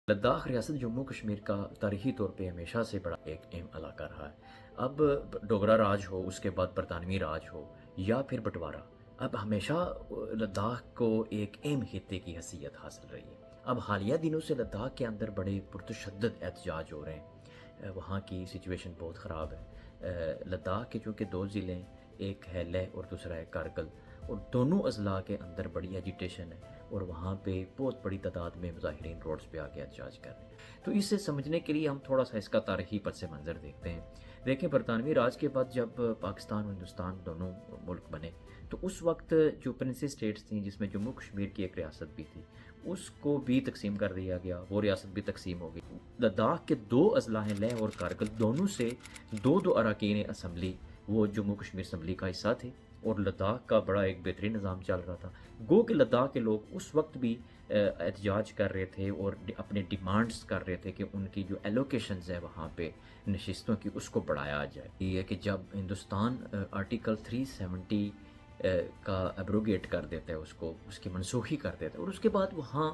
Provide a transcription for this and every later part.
لداخ ریاست جموں کشمیر کا تاریخی طور پہ ہمیشہ سے بڑا ایک اہم علاقہ رہا ہے۔ اب ڈوگرا راج ہو، اس کے بعد برطانوی راج ہو یا پھر بٹوارا، اب ہمیشہ لداخ کو ایک اہم خطے کی حیثیت حاصل رہی ہے۔ اب حالیہ دنوں سے لداخ کے اندر بڑے پرتشدد احتجاج ہو رہے ہیں۔ وہاں کی سچویشن بہت خراب ہے۔ لداخ کے چونکہ دو ضلع ہیں، ایک ہے لیہ اور دوسرا ہے کارگل، اور دونوں اضلاع کے اندر بڑی ایجیٹیشن ہے، اور وہاں پہ بہت بڑی تعداد میں مظاہرین روڈز پہ آ کے احتجاج کر رہے ہیں۔ تو اسے سمجھنے کے لیے ہم تھوڑا سا اس کا تاریخی پس منظر دیکھتے ہیں۔ دیکھیں، برطانوی راج کے بعد جب پاکستان اور ہندوستان دونوں ملک بنے، تو اس وقت جو پرنسی اسٹیٹس تھیں، جس میں جموں کشمیر کی ایک ریاست بھی تھی، اس کو بھی تقسیم کر دیا گیا، وہ ریاست بھی تقسیم ہو گئی۔ لداخ کے دو اضلاع ہیں، لیہ اور کارگل، دونوں سے دو دو اراکین اسمبلی وہ جموں کشمیر اسمبلی کا حصہ تھے، اور لداخ کا بڑا ایک بہترین نظام چل رہا تھا۔ گو کہ لداخ کے لوگ اس وقت بھی احتجاج کر رہے تھے اور اپنے ڈیمانڈز کر رہے تھے کہ ان کی جو ایلوکیشنز ہے وہاں پہ نشستوں کی، اس کو بڑھایا جائے۔ یہ ہے کہ جب ہندوستان آرٹیکل 370 کا ایبروگیٹ کر دیتا ہے، اس کی منسوخی کر دیتا ہے، اور اس کے بعد وہاں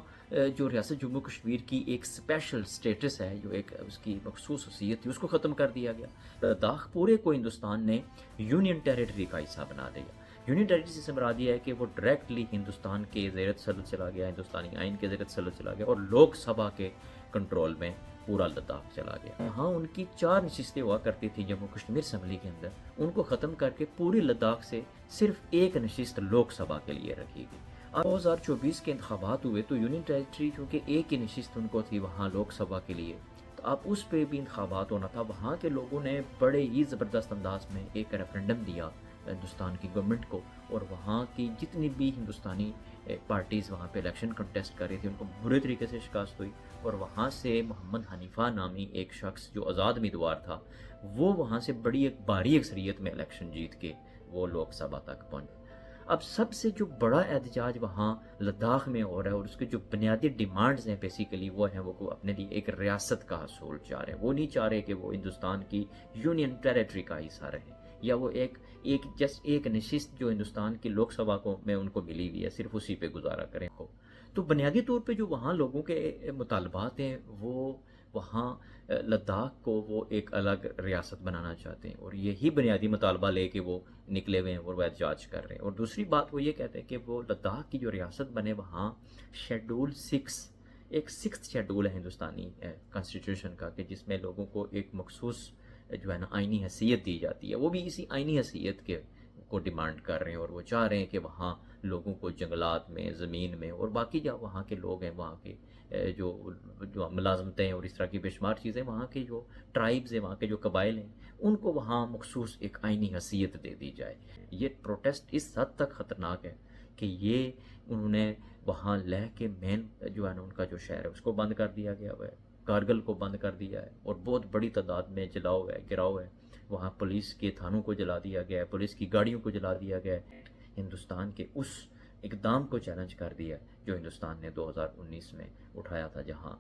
جو ریاست جموں کشمیر کی ایک اسپیشل اسٹیٹس ہے، جو ایک اس کی مخصوص حیثیت تھی، اس کو ختم کر دیا گیا۔ لداخ پورے کو ہندوستان نے یونین ٹیریٹری کا حصہ بنا دیا۔ یونین ٹیریٹری سے مراد یہ ہے کہ وہ ڈائریکٹلی ہندوستان کے زیر تسلط چلا گیا، ہندوستانی آئین کے زیر تسلط چلا گیا، اور لوک سبھا کے کنٹرول میں پورا لداخ چلا گیا۔ ہاں، ان کی 4 نشستیں ہوا کرتی تھی جموں کشمیر اسمبلی کے اندر، ان کو ختم کر کے پوری لداخ سے صرف ایک نشست لوک سبھا کے لیے رکھی گئی۔ اب 2024 کے انتخابات ہوئے تو یونین ٹیریٹری چونکہ ایک ہی نشست ان کو تھی وہاں لوک سبھا کے لیے، تو اب اس پہ بھی انتخابات ہونا تھا۔ وہاں کے لوگوں نے بڑے ہی زبردست انداز میں ایک ریفرنڈم دیا ہندوستان کی گورنمنٹ کو، اور وہاں کی جتنی بھی ہندوستانی پارٹیز وہاں پہ الیکشن کنٹیسٹ کر رہی تھی، ان کو برے طریقے سے شکست ہوئی، اور وہاں سے محمد حنیفہ نامی ایک شخص جو آزاد امیدوار تھا، وہ وہاں سے بڑی ایک بھاری اکثریت میں الیکشن جیت کے وہ لوک سبھا تک پہنچا۔ اب سب سے جو بڑا احتجاج وہاں لداخ میں ہو رہا ہے، اور اس کے جو بنیادی ڈیمانڈز ہیں بیسیکلی، وہ ہیں وہ اپنے لیے ایک ریاست کا حصول چاہ رہے ہیں۔ وہ نہیں چاہ رہے کہ وہ ہندوستان کی یونین ٹیریٹری کا حصہ رہے، یا وہ ایک نشست جو ہندوستان کی لوک سبھا کو میں ان کو ملی ہوئی ہے، صرف اسی پہ گزارا کریں کو۔ تو بنیادی طور پہ جو وہاں لوگوں کے مطالبات ہیں، وہ وہاں لداخ کو وہ ایک الگ ریاست بنانا چاہتے ہیں، اور یہی بنیادی مطالبہ لے کے وہ نکلے ہوئے ہیں اور وہ احتجاج کر رہے ہیں۔ اور دوسری بات وہ یہ کہتے ہیں کہ وہ لداخ کی جو ریاست بنے، وہاں شیڈول 6، ایک 6 شیڈول ہے ہندوستانی کانسٹیٹیوشن کا، کہ جس میں لوگوں کو ایک مخصوص جو ہے نا آئینی حیثیت دی جاتی ہے، وہ بھی اسی آئینی حیثیت کے کو ڈیمانڈ کر رہے ہیں، اور وہ چاہ رہے ہیں کہ وہاں لوگوں کو جنگلات میں، زمین میں، اور باقی جو وہاں کے لوگ ہیں، وہاں کے جو ملازمتیں اور اس طرح کی بے شمار چیزیں، وہاں کے جو ٹرائبز ہیں، وہاں کے جو قبائل ہیں، ان کو وہاں مخصوص ایک آئینی حیثیت دے دی جائے۔ یہ پروٹیسٹ اس حد تک خطرناک ہے کہ یہ انہوں نے وہاں لیہ کے مین جو ہے نا ان کا جو شہر ہے، اس کو بند کر دیا گیا ہوا ہے، کارگل کو بند کر دیا ہے، اور بہت بڑی تعداد میں جلاؤ ہے، گراؤ ہے۔ وہاں پولیس کے تھانوں کو جلا دیا گیا ہے، پولیس کی گاڑیوں کو جلا دیا گیا ہے۔ ہندوستان کے اس اقدام کو چیلنج کر دیا جو ہندوستان نے 2019 میں اٹھایا تھا، جہاں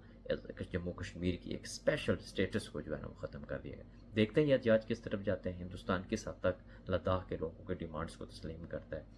جموں کشمیر کی ایک اسپیشل اسٹیٹس کو جو ہے نا وہ ختم کر دیا گیا۔ دیکھتے ہیں یہ احتجاج کس طرف جاتے ہیں، ہندوستان کس حد تک لداخ کے لوگوں کے ڈیمانڈز کو تسلیم کرتا ہے۔